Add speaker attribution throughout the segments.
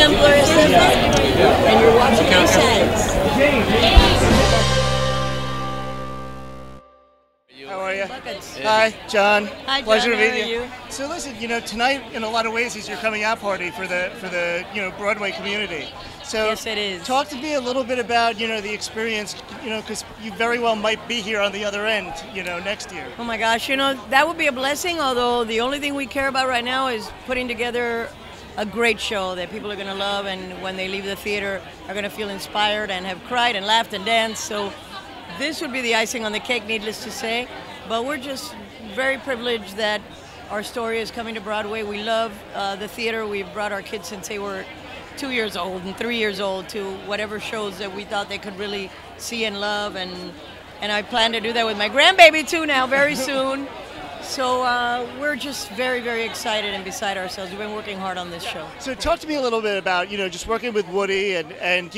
Speaker 1: I'm Gloria Estefan, and you're watching Sense.
Speaker 2: How are you?
Speaker 1: Buckets.
Speaker 2: Hi, John.
Speaker 1: Hi, John.
Speaker 2: Pleasure to
Speaker 1: How
Speaker 2: meet
Speaker 1: are
Speaker 2: you.
Speaker 1: you?
Speaker 2: So listen, tonight in a lot of ways is your coming out party for the Broadway community. So
Speaker 1: Yes, it is.
Speaker 2: Talk to me a little bit about the experience, because you very well might be here on the other end, next year.
Speaker 1: Oh my gosh, that would be a blessing, although the only thing we care about right now is putting together a great show that people are going to love, and when they leave the theater are going to feel inspired and have cried and laughed and danced. So this would be the icing on the cake, needless to say. But we're just very privileged that our story is coming to Broadway. We love the theater. We've brought our kids since they were 2 years old and 3 years old to whatever shows that we thought they could really see and love. And I plan to do that with my grandbaby too now very soon. So we're just very, very excited and beside ourselves. We've been working hard on this show.
Speaker 2: So talk to me a little bit about, just working with Woody and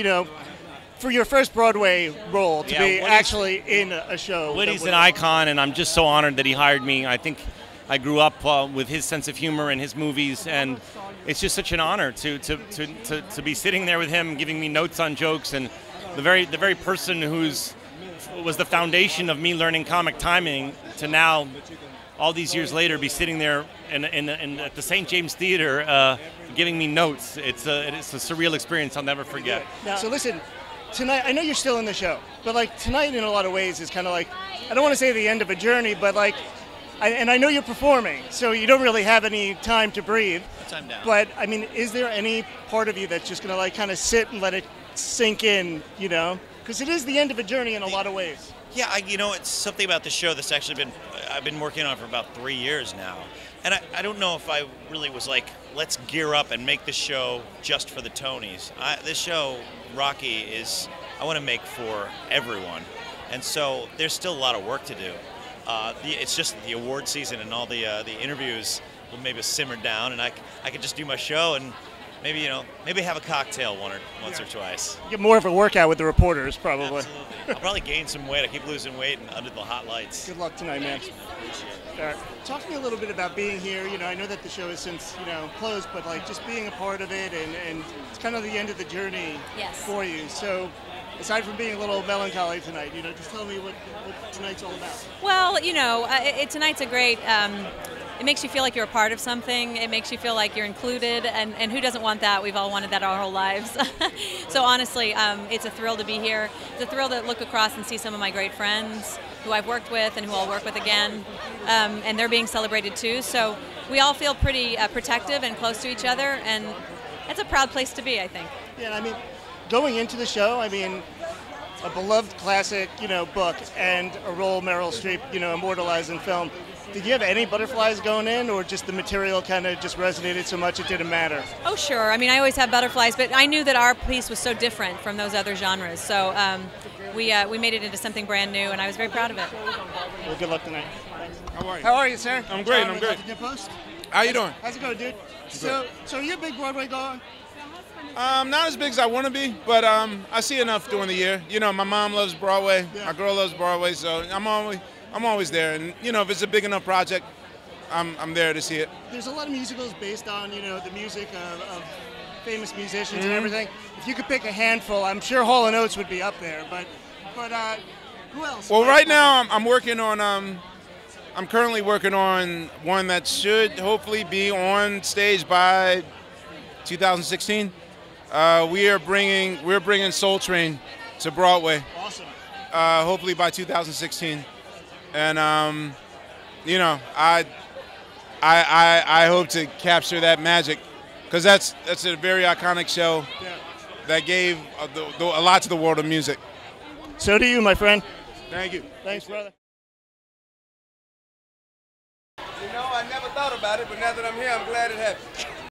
Speaker 2: for your first Broadway role to be actually in a show.
Speaker 3: Woody's an icon, and I'm just so honored that he hired me. I think I grew up with his sense of humor and his movies, and it's just such an honor to be sitting there with him, giving me notes on jokes, and the very person was the foundation of me learning comic timing to now, all these years later, be sitting there at the St. James Theater giving me notes. It's a surreal experience I'll never forget.
Speaker 2: So listen, tonight, I know you're still in the show, but tonight in a lot of ways is kind of like, I don't want to say the end of a journey, but and I know you're performing, so you don't really have any time to breathe.
Speaker 3: Time down.
Speaker 2: But I mean, is there any part of you that's just gonna kind of sit and let it sink in, because it is the end of a journey in a lot of ways.
Speaker 4: Yeah, it's something about the show that's actually I've been working on for about 3 years now. And I don't know if I really was like, let's gear up and make this show just for the Tonys. This show, Rocky, I want to make for everyone. And so there's still a lot of work to do. It's just the award season and all the interviews will maybe simmer down, and I could just do my show and maybe have a cocktail once or twice.
Speaker 2: Get more of a workout with the reporters, probably.
Speaker 4: Absolutely. I'll probably gain some weight. I keep losing weight under the hot lights.
Speaker 2: Good luck tonight, man. All right. Talk to me a little bit about being here. I know that the show is since closed, but just being a part of it, and it's kind of the end of the journey for you. So, aside from being a little melancholy tonight, just tell me what tonight's all about.
Speaker 5: Well, tonight's a great. It makes you feel like you're a part of something. It makes you feel like you're included, and who doesn't want that? We've all wanted that our whole lives. So honestly, it's a thrill to be here. It's a thrill to look across and see some of my great friends who I've worked with and who I'll work with again, and they're being celebrated too. So we all feel pretty protective and close to each other, and it's a proud place to be, I think.
Speaker 2: Yeah, I mean, going into the show, a beloved classic, book and a role Meryl Streep, immortalized in film. Did you have any butterflies going in, or just the material kind of just resonated so much it didn't matter?
Speaker 5: Oh, sure. I always have butterflies, but I knew that our piece was so different from those other genres. So we made it into something brand new, and I was very proud of it.
Speaker 2: Well, good luck tonight.
Speaker 6: How are you?
Speaker 2: How are you, sir?
Speaker 6: I'm great.
Speaker 2: John,
Speaker 6: I'm great.
Speaker 2: New Post?
Speaker 6: How you doing?
Speaker 2: How's it going, dude? So are you a big Broadway goer?
Speaker 6: Not as big as I want to be, but I see enough during the year. My mom loves Broadway.
Speaker 2: Yeah.
Speaker 6: My girl loves Broadway, so I'm always there. And if it's a big enough project, I'm there to see it.
Speaker 2: There's a lot of musicals based on the music of famous musicians and everything. If you could pick a handful, I'm sure Hall & Oates would be up there. But who else?
Speaker 6: Well, right now I'm working on. I'm currently working on one that should hopefully be on stage by 2016. We're bringing Soul Train to Broadway.
Speaker 2: Awesome.
Speaker 6: Hopefully by 2016, and I hope to capture that magic, because that's a very iconic show that gave a lot to the world of music.
Speaker 2: So do you, my friend.
Speaker 6: Thank you.
Speaker 2: Thanks, brother.
Speaker 7: I never thought about it, but now that I'm here, I'm glad it happened.